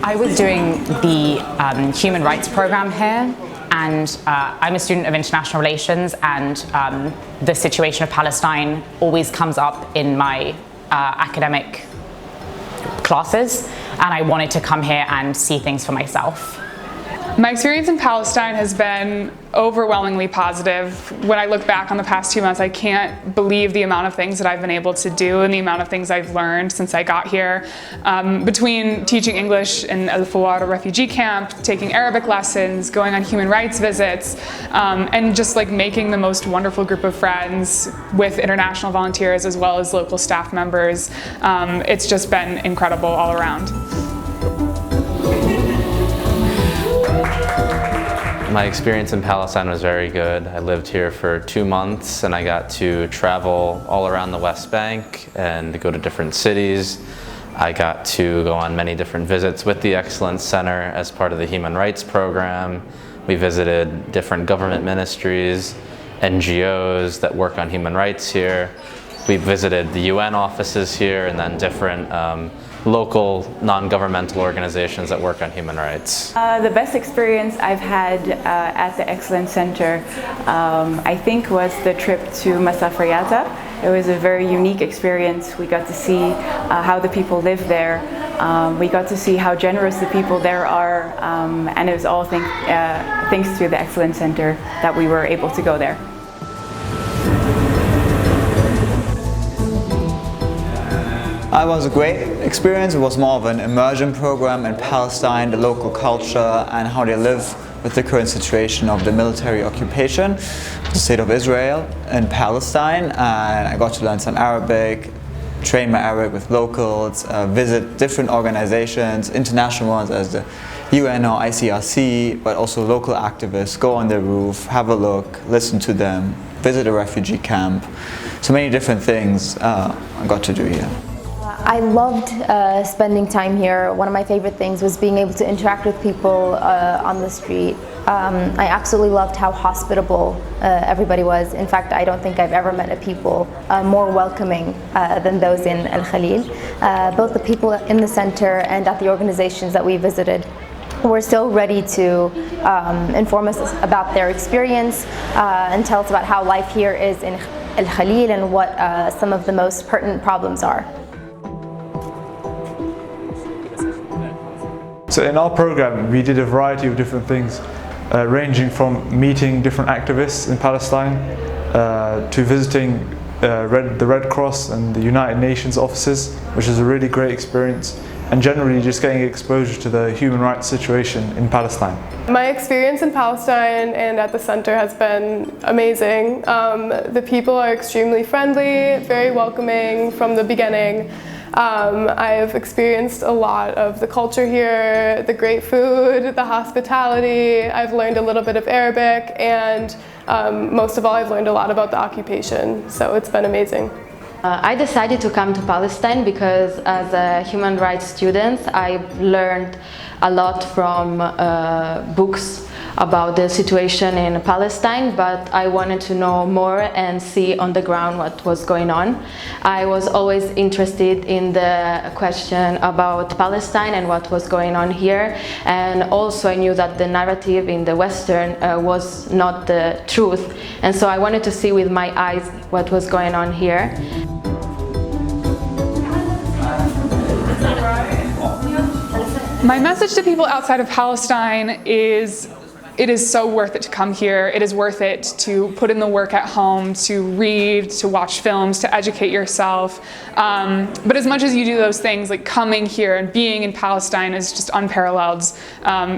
I was doing the Human Rights Program here, and I'm a student of international relations, and the situation of Palestine always comes up in my academic classes, and I wanted to come here and see things for myself. My experience in Palestine has been overwhelmingly positive. When I look back on the past 2 months, I can't believe the amount of things that I've been able to do and the amount of things I've learned since I got here. Between teaching English in El Fawara refugee camp, taking Arabic lessons, going on human rights visits, and just like making the most wonderful group of friends with international volunteers as well as local staff members. It's just been incredible all around. My experience in Palestine was very good. I lived here for 2 months and I got to travel all around the West Bank and go to different cities. I got to go on many different visits with the Excellence Center as part of the Human Rights Program. We visited different government ministries, NGOs that work on human rights here. We visited the UN offices here and then different local non-governmental organizations that work on human rights. The best experience I've had at the Excellence Center I think was the trip to Masafriyata. It was a very unique experience. We got to see how the people live there. We got to see how generous the people there are, and it was all thanks to the Excellence Center that we were able to go there. It was a great experience. It was more of an immersion program in Palestine, the local culture, and how they live with the current situation of the military occupation of the state of Israel in Palestine. And I got to learn some Arabic, train my Arabic with locals, visit different organizations, international ones as the UN or ICRC, but also local activists, go on their roof, have a look, listen to them, visit a refugee camp. So many different things I got to do here. I loved spending time here. One of my favorite things was being able to interact with people on the street. I absolutely loved how hospitable everybody was. In fact, I don't think I've ever met a people more welcoming than those in Al Khalil. Both the people in the center and at the organizations that we visited were still ready to inform us about their experience and tell us about how life here is in Al Khalil and what some of the most pertinent problems are. So in our program we did a variety of different things, ranging from meeting different activists in Palestine to visiting the Red Cross and the United Nations offices, which is a really great experience, and generally just getting exposure to the human rights situation in Palestine. My experience in Palestine and at the center has been amazing. The people are extremely friendly, very welcoming from the beginning. I've experienced a lot of the culture here, the great food, the hospitality. I've learned a little bit of Arabic, and most of all I've learned a lot about the occupation, so it's been amazing. I decided to come to Palestine because as a human rights student I've learned a lot from books about the situation in Palestine, but I wanted to know more and see on the ground what was going on. I was always interested in the question about Palestine and what was going on here, and also I knew that the narrative in the Western was not the truth, and so I wanted to see with my eyes what was going on here. My message to people outside of Palestine is it is so worth it to come here. It is worth it to put in the work at home, to read, to watch films, to educate yourself. But as much as you do those things, like coming here and being in Palestine is just unparalleled.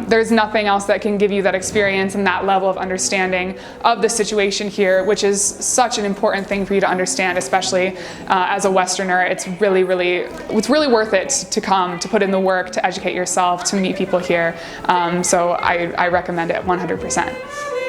There's nothing else that can give you that experience and that level of understanding of the situation here, which is such an important thing for you to understand, especially as a Westerner. It's really worth it to come, to put in the work, to educate yourself, to meet people here. So I recommend it 100%.